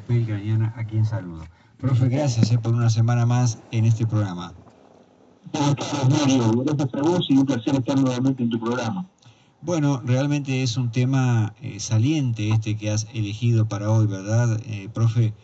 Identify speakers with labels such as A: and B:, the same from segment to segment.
A: Belgraniana, a quien saludo. Profe, gracias por una semana más en este programa.
B: Buenas tardes, Mario. Gracias a vos y un placer estar nuevamente en tu programa.
A: Bueno, realmente es un tema saliente este que has elegido para hoy, ¿verdad, profe?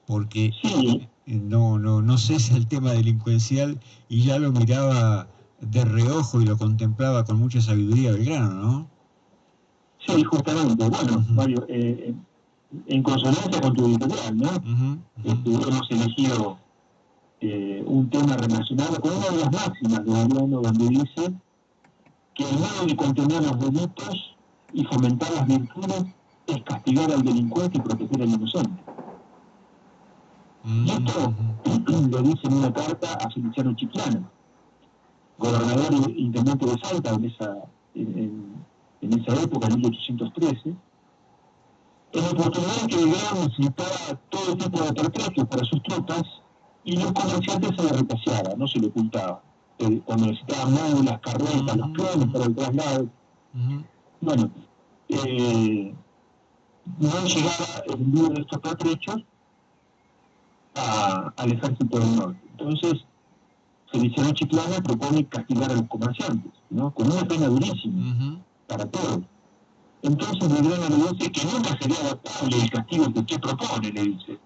A: Porque
B: Sí,
A: no cesa el tema delincuencial y ya lo miraba de reojo y lo contemplaba con mucha sabiduría Belgrano, ¿no?
B: sí, justamente. Bueno,
A: Ujú,
B: Mario, en consonancia con tu editorial, ¿no?
A: ujú, ujú,
B: Hemos elegido un tema relacionado con una de las máximas de Belgrano, donde dice que el modo de contener los delitos y fomentar las virtudes es castigar al delincuente y proteger al inocente. Y
A: ujú,
B: esto
A: ujú,
B: lo dice en una carta a Feliciano Chiclana, gobernador e intendente de Salta en esa época, en 1813, en la oportunidad en que Belgrano necesitaba todo tipo de pertrechos para sus tropas y los comerciantes se le repaseaban, no se le ocultaban. Cuando necesitaban módulas, carretas, los
A: ujú,
B: planes para el traslado.
A: ujú,
B: Bueno, no llegaba el envío de estos pertrechos al ejército del norte. Entonces, Feliciano Chiclana propone castigar a los comerciantes, ¿no? Con una pena durísima
A: ujú,
B: para todos. Entonces Belgrano le dice que nunca sería adaptable el castigo que usted propone, le dice,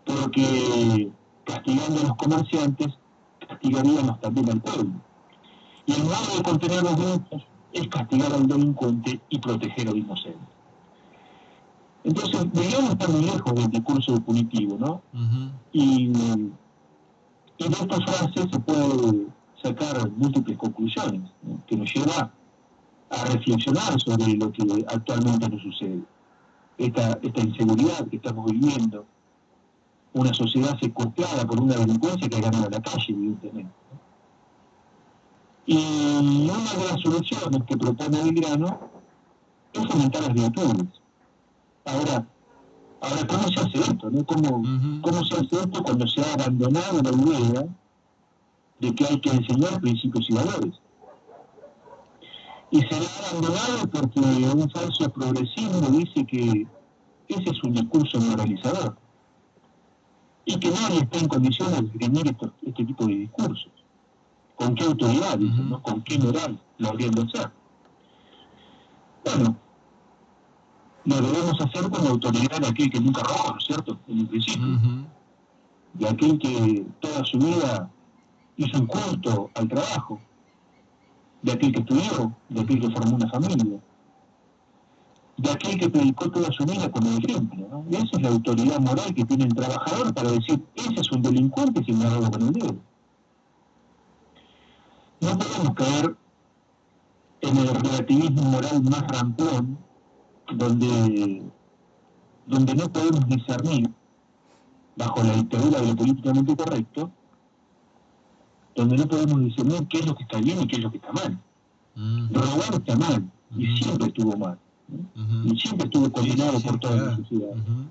B: porque castigando a los comerciantes, castigaríamos también al pueblo. Y el modo de contener los delitos es castigar al delincuente y proteger al inocente. Entonces, Belgrano está muy lejos del discurso punitivo, ¿no?
A: ujú,
B: Y de esta frase se puede sacar múltiples conclusiones, ¿no? Que nos lleva a reflexionar sobre lo que actualmente nos sucede. Esta inseguridad que estamos viviendo, una sociedad secuestrada por una delincuencia que ha ganado la calle, evidentemente. Y una de las soluciones que propone Belgrano es fomentar las virtudes. Ahora, ¿cómo se hace esto? ¿No?
A: ujú.
B: ¿Cómo se hace esto cuando se ha abandonado la idea de que hay que enseñar principios y valores? Y se ha abandonado porque un falso progresismo dice que ese es un discurso moralizador y que nadie está en condiciones de esgrimir este tipo de discursos. ¿Con qué autoridad, dicen,
A: Ujú,
B: ¿no? ¿Con qué
A: ujú,
B: moral lo habrían de hacer? Bueno, lo debemos hacer con la autoridad de aquel que nunca robó, ¿no es cierto? En un principio.
A: ujú,
B: De aquel que toda su vida hizo un culto al trabajo, de aquel que estudió, de aquel
A: ujú,
B: que formó una familia, de aquel que predicó toda su vida como ejemplo, ¿no? Y esa es la autoridad moral que tiene el trabajador para decir, ese es un delincuente señalado con el dedo. No podemos caer en el relativismo moral más ramplón, donde, donde no podemos discernir, bajo la dictadura de lo políticamente correcto, donde no podemos discernir qué es lo que está bien y qué es lo que está mal.
A: ujú,
B: Robar está mal, y
A: ujú,
B: siempre estuvo mal, ¿no?
A: ujú.
B: Y siempre estuvo
A: Sí, sí,
B: condenado por
A: sí,
B: toda la
A: claro.
B: sociedad.
A: Ujú,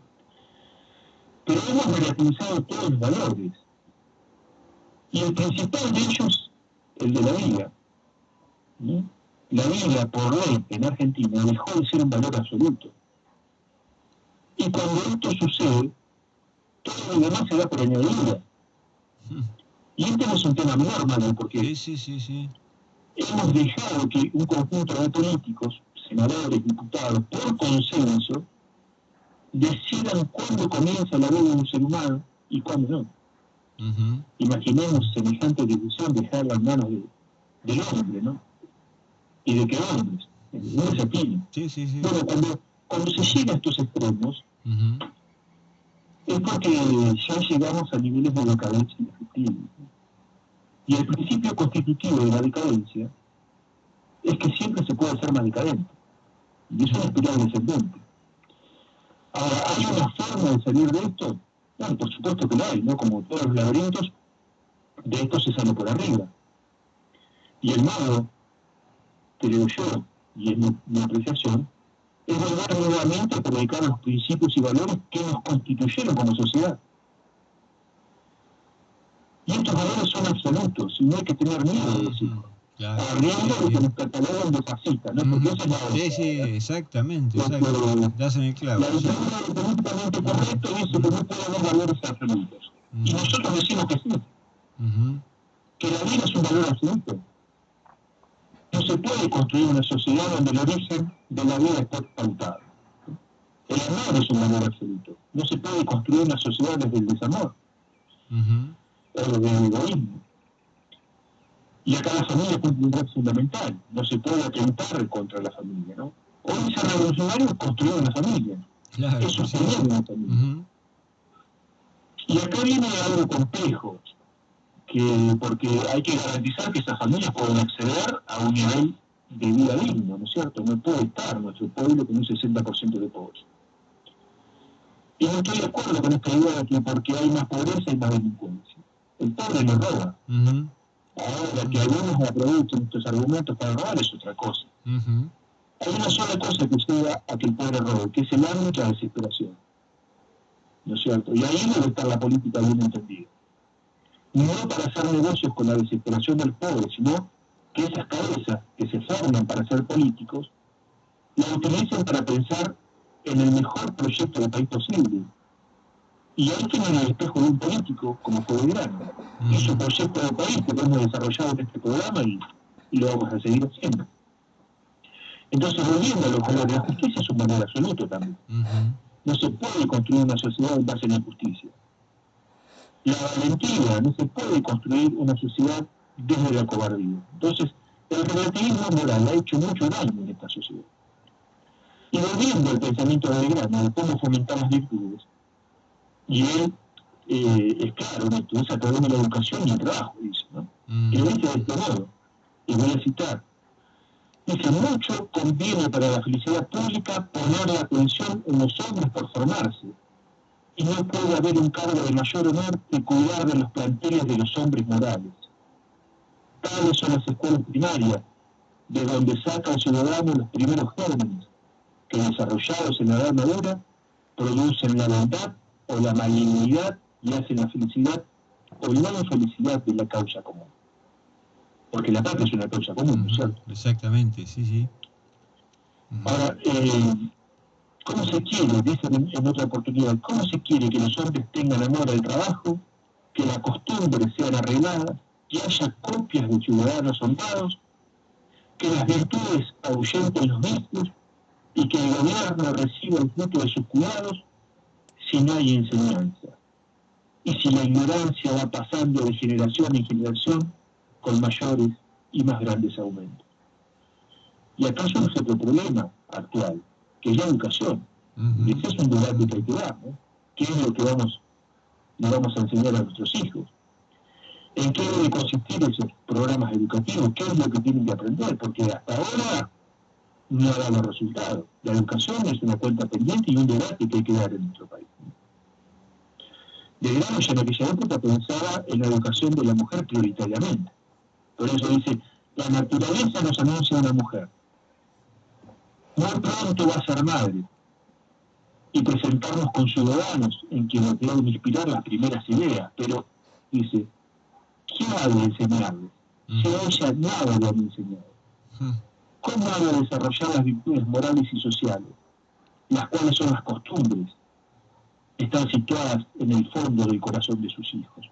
B: Pero hemos relativizado todos los valores, y el principal de ellos, el de la vida, ¿no? La vida, por ley, en Argentina, dejó de ser un valor absoluto. Y cuando esto sucede, todo lo demás se da por añadidura.
A: ujú.
B: Y este no es un tema menor, Manuel, porque
A: Sí, sí, sí, sí.
B: hemos dejado que un conjunto de políticos, senadores, diputados, por consenso, decidan cuándo comienza la vida de un ser humano y cuándo no.
A: Ujú,
B: Imaginemos semejante decisión dejarla en manos del hombre, ¿no? ¿Y de qué hombres? No
A: ujú.
B: se tiene.
A: Sí, sí, sí.
B: Bueno, cuando se llega a estos extremos,
A: Ujú,
B: es porque ya llegamos a niveles de decadencia indefectible. Y el principio constitutivo de la decadencia es que siempre se puede ser más decadente. Y es una
A: ujú,
B: espiral descendente. Ahora, ¿hay una forma de salir de esto? Bueno, por supuesto que lo hay, ¿no? Como todos los laberintos, de esto se sale por arriba. Y el modo, creo yo, y es mi apreciación, es volver nuevamente a predicar los principios y valores que nos constituyeron como sociedad. Y estos valores son absolutos y no hay que tener miedo de
A: ujú.
B: decirlo.
A: Claro.
B: arriendo y que nos catalogan de fascistas, ¿no? Porque esa es la otra.
A: Sí, exactamente,
B: Porque
A: das en el clavo.
B: la dictadura del políticamente correcto dice que no puede haber valores absolutos. Y nosotros decimos que sí, que la vida es un valor absoluto. No se puede construir una sociedad donde el origen de la vida está pautado. El amor es un valor absoluto. No se puede construir una sociedad desde el desamor o desde el egoísmo. Y acá la familia cumple un rol fundamental. No se puede atentar contra la familia, ¿no? Hoy ser revolucionario es construir una familia.
A: Claro,
B: Es sostener una familia. Y acá viene algo complejo, porque hay que garantizar que esas familias puedan acceder a un nivel de vida digno, ¿no es cierto? No puede estar nuestro pueblo con un 60% de pobres. Y no estoy de acuerdo con esta idea de que porque hay más pobreza hay más delincuencia. El pobre no roba. Ahora, que algunos aprovechen estos argumentos para robar es otra cosa. Hay una sola cosa que lleva a que el pobre robe, que es el hambre y la desesperación. ¿No es cierto? Y ahí debe estar la política bien entendida. No para hacer negocios con la desesperación del pobre, sino que esas cabezas que se forman para ser políticos la utilicen para pensar en el mejor proyecto de país posible. Y ahí tienen el espejo de un político como fue Belgrano. Y su proyecto de país que hemos desarrollado en este programa y lo vamos a seguir haciendo. Entonces, volviendo a los valores, la justicia es un valor absoluto también. No se puede construir una sociedad en base a la injusticia. La valentía, no se puede construir una sociedad desde la cobardía. Entonces, el relativismo moral ha hecho mucho daño en esta sociedad. Y volviendo al pensamiento de Belgrano, de cómo fomentar las virtudes, y él es claro en esto, es a través de la educación y el trabajo, dice, ¿no? Y lo dice de este modo, y voy a citar, dice, mucho conviene para la felicidad pública poner la atención en los hombres por formarse, y no puede haber un cargo de mayor honor que cuidar de los planteles de los hombres morales. Tales son las escuelas primarias, de donde saca el ciudadano los primeros gérmenes, que desarrollados en la edad madura, producen la bondad o la malignidad y hacen la felicidad o la infelicidad de la causa común. Porque la patria es una causa común, ¿no es cierto?
A: Exactamente, sí.
B: Ahora, ¿cómo se quiere, dicen en otra oportunidad, cómo se quiere que los hombres tengan amor al trabajo, que las costumbres sean arregladas, que haya copias de ciudadanos honrados, que las virtudes ahuyenten los vicios y que el gobierno reciba el fruto de sus cuidados si no hay enseñanza? Y si la ignorancia va pasando de generación en generación con mayores y más grandes aumentos. Y acá surge otro problema actual, que es la educación. Y ese es un debate que hay que dar, ¿no? ¿Qué es lo que le vamos a enseñar a nuestros hijos? ¿En qué deben consistir esos programas educativos? ¿Qué es lo que tienen que aprender? Porque hasta ahora no ha dado resultados. La educación es una cuenta pendiente y un debate que hay que dar en nuestro país. Belgrano ya en aquella época pensaba en la educación de la mujer prioritariamente. Por eso dice, la naturaleza nos anuncia a una mujer. Muy pronto va a ser madre y presentarnos con ciudadanos en quienes deben inspirar las primeras ideas. Pero, dice, ¿quién ha de enseñarles? Si a ella nada le han enseñado. ¿Cómo ha de desarrollar las virtudes morales y sociales, las cuales son las costumbres, están situadas en el fondo del corazón de sus hijos?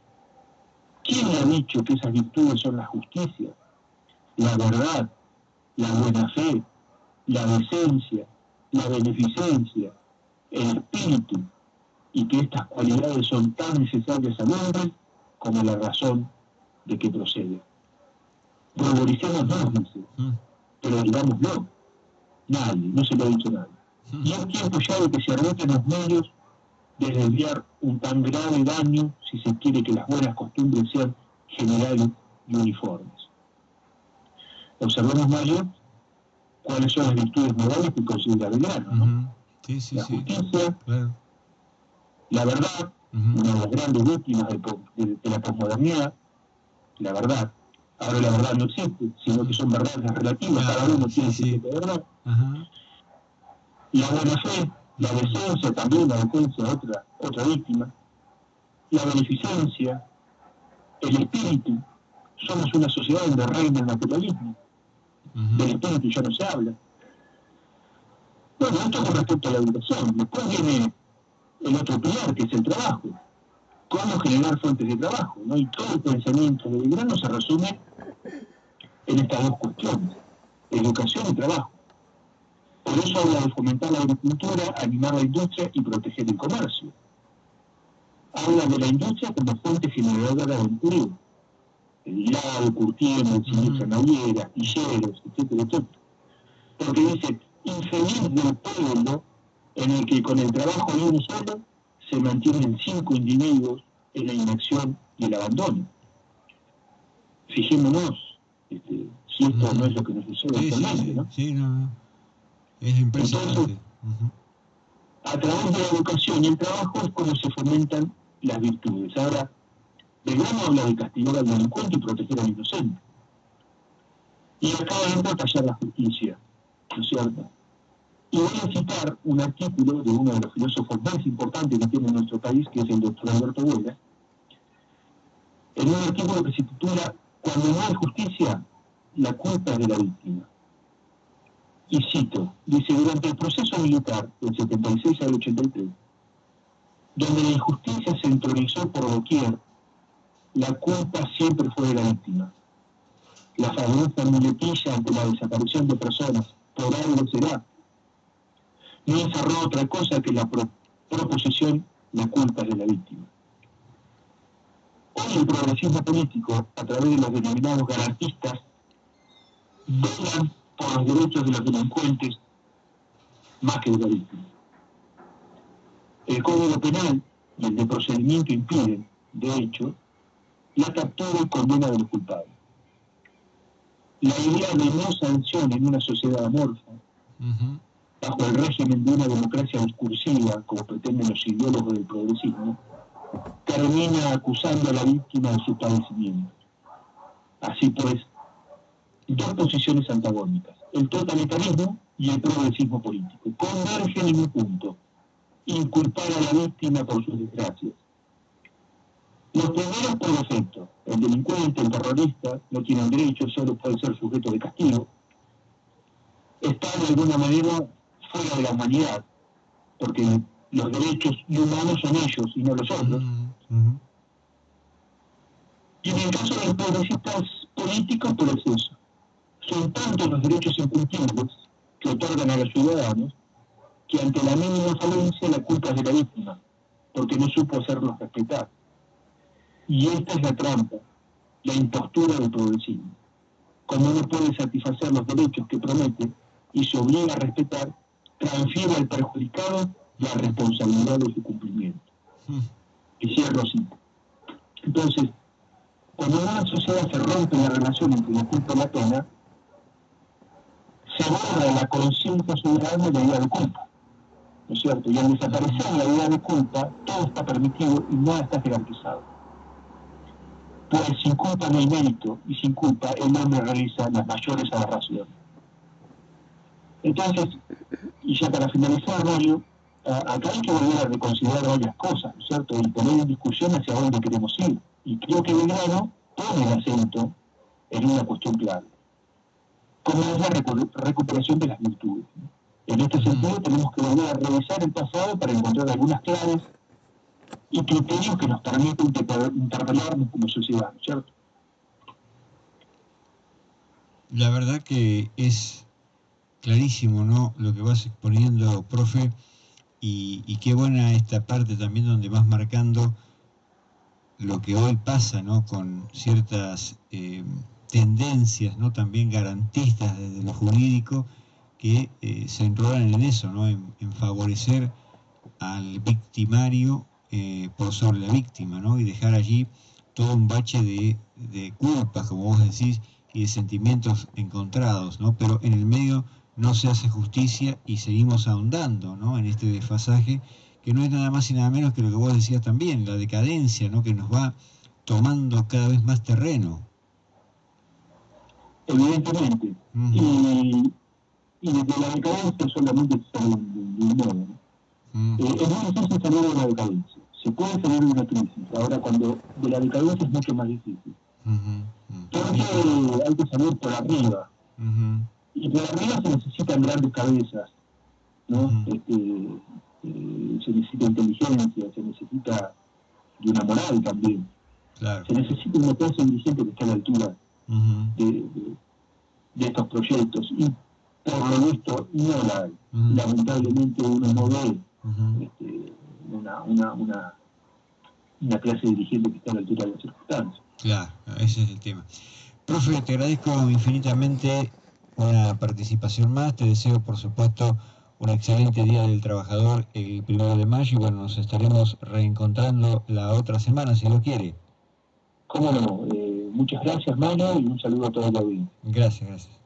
B: ¿Quién le ha dicho que esas virtudes son la justicia, la verdad, la buena fe, la decencia, la beneficencia, el espíritu, y que estas cualidades son tan necesarias al hombre como la razón de que procede? Ruboricémonos, dice, pero digámoslo, nadie, no se lo ha dicho nadie. Y es tiempo ya de que se arrojen los medios de desviar un tan grave daño si se quiere que las buenas costumbres sean generales y uniformes. Observemos, Mario, cuáles son las virtudes morales que considera Belgrano, ¿no? La justicia,
A: claro.
B: La verdad, una de las grandes víctimas de la posmodernidad, la verdad. Ahora la verdad no existe, sino que son verdades relativas, cada uno tiene su propia verdad. La buena fe, la decencia también, la decencia, otra víctima. La beneficencia, el espíritu, Somos una sociedad donde reina el materialismo. Del espíritu ya no se habla. Bueno, esto con respecto a la educación. Después viene el otro pilar, que es el trabajo. Cómo generar fuentes de trabajo, ¿no? Y todo el pensamiento de Belgrano se resume en estas dos cuestiones, educación y trabajo. Por eso habla de fomentar la agricultura, animar la industria y proteger el comercio. Habla de la industria como fuente generadora de empleo. El hilado, curtiendo, industria naviera, astilleros, etcétera, etcétera. Porque dice, infeliz del pueblo en el que con el trabajo de uno solo se mantienen 5 individuos en la inacción y el abandono. Fijémonos, si esto no es lo que nos sucede actualmente, ¿no?
A: Sí, no. Es impresionante.
B: Entonces, a través de la educación y el trabajo es como se fomentan las virtudes. Ahora, Belgrano habla de castigar al delincuente y proteger al inocente. Y acá entra a tallar la justicia, ¿no es cierto? Y voy a citar un artículo de uno de los filósofos más importantes que tiene nuestro país, que es el doctor Alberto Bolla, en un artículo que se titula Cuando no hay justicia, la culpa es de la víctima. Y cito, dice, durante el proceso militar del 76 al 83, donde la injusticia se entronizó por doquier, la culpa siempre fue de la víctima. La famosa muletilla ante la desaparición de personas, por algo será, no encerró otra cosa que la proposición, la culpa es de la víctima. Hoy el progresismo político, a través de los denominados garantistas, velan por los derechos de los delincuentes más que de la víctima. El Código Penal y el de procedimiento impiden, de hecho, la captura y condena de los culpables. La idea de no sanción en una sociedad amorfa, bajo el régimen de una democracia discursiva, como pretenden los ideólogos del progresismo, termina acusando a la víctima de su padecimiento. Así pues, dos posiciones antagónicas, el totalitarismo y el progresismo político, convergen en un punto, inculpar a la víctima por sus desgracias. Los primeros por defecto, el delincuente, el terrorista, no tienen derechos, solo puede ser sujeto de castigo, están de alguna manera fuera de la humanidad, porque los derechos humanos son ellos y no los otros. Y en el caso de los progresistas políticos, por eso, son tantos los derechos incumplidos que otorgan a los ciudadanos que ante la mínima falencia la culpa es de la víctima, porque no supo hacerlos respetar. Y esta es la trampa, la impostura del progresismo. Como no puede satisfacer los derechos que promete y se obliga a respetar, transfiere al perjudicado la responsabilidad de su cumplimiento. Y cierro así. Entonces, cuando en una sociedad se rompe la relación entre la culpa y la pena, se borra la conciencia ciudadana de la idea de culpa, ¿no es cierto? Y al desaparecer la idea de culpa, todo está permitido y nada está jerarquizado. Pues sin culpa no hay mérito, y sin culpa el hombre realiza las mayores aberraciones. Entonces, y ya para finalizar, Mario, acá hay que volver a reconsiderar varias cosas, ¿no es cierto? Y poner en discusión hacia dónde queremos ir. Y creo que Belgrano pone el acento en una cuestión clave, como es la recuperación de las virtudes, ¿no? En este sentido, tenemos que volver a revisar el pasado para encontrar algunas claves y criterios que nos permiten interpelarnos como sociedad, ¿cierto?
A: La verdad que es clarísimo, ¿no? Lo que vas exponiendo, profe, y qué buena esta parte también donde vas marcando lo que hoy pasa, ¿no? Con ciertas tendencias, ¿no? También garantistas desde lo jurídico que se enrolan en eso, ¿no? En favorecer al victimario por sobre la víctima, ¿no? Y dejar allí todo un bache de culpas, como vos decís, y de sentimientos encontrados, ¿no? Pero en el medio no se hace justicia y seguimos ahondando, ¿no? En este desfasaje que no es nada más y nada menos que lo que vos decías también, la decadencia, ¿no? Que nos va tomando cada vez más terreno.
B: Evidentemente. Y desde la decadencia solamente se sale de un modo, ¿no? Es muy difícil salir de la decadencia. Se puede salir de una crisis. Ahora, cuando de la decadencia es mucho más difícil. Porque hay que salir por arriba. Y por arriba se necesitan grandes cabezas, ¿no? Se necesita inteligencia, se necesita de una moral también.
A: Claro.
B: Se necesita una clase dirigente que esté a la altura de estos proyectos. Y por lo visto no la hay. Lamentablemente uno no ve una clase dirigente que esté a la altura de las circunstancias.
A: Claro, ese es el tema. Profe, te agradezco infinitamente una participación más. Te deseo, por supuesto, un excelente Día del Trabajador el 1 de mayo y bueno, nos estaremos reencontrando la otra semana, si lo quiere.
B: Cómo no. Muchas gracias, Mano, y un saludo a toda la audiencia.
A: Gracias, gracias.